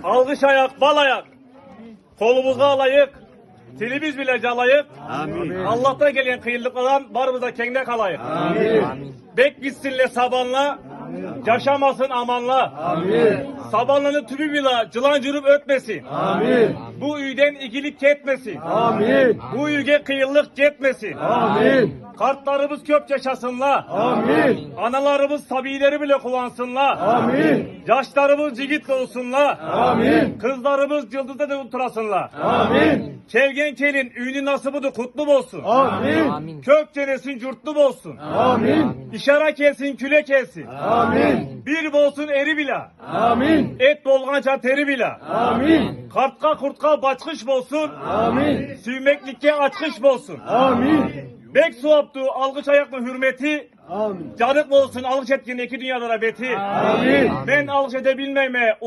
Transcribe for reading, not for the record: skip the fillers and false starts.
Algış ayak, bal ayak. Kolumuza alayık. Tilimiz bile calayık. Amin. Allah'tan gelen kıyılıklardan barımıza kenge kalayık. Amin. Bek gitsinle sabanla. Yaşamasın amanla. Amin. Sabanlanın tübü bile cılancırıp ötmesin. Amin. Bu üyden ikilik ketmesin. Amin. Bu üyge kıyılık getmesin. Amin. Kartlarımız köp yaşasınlar. Amin. Analarımız sabileri bile kullansınlar. Amin. Yaşlarımız cigitle olsunlar. Amin. Kızlarımız cıldızda da oturasınlar. Amin. Kelgen kelin ünlü nasibıdır kutlu olsun. Amin. Kök cenesin curtlu olsun. Amin. İşara kelsin küle kelsin. Amin. Bir bolsun eri bile. Amin. Et bolganca teri bile. Amin. Kartka kurtka baçkış bolsun. Amin. Süymeklikke açkış bolsun. Amin. Bek suaptu algıç ayaklı hürmeti. Amin. Canık olsun algıç etkin iki dünyalara beti. Amin. Ben algıç edebilmeme.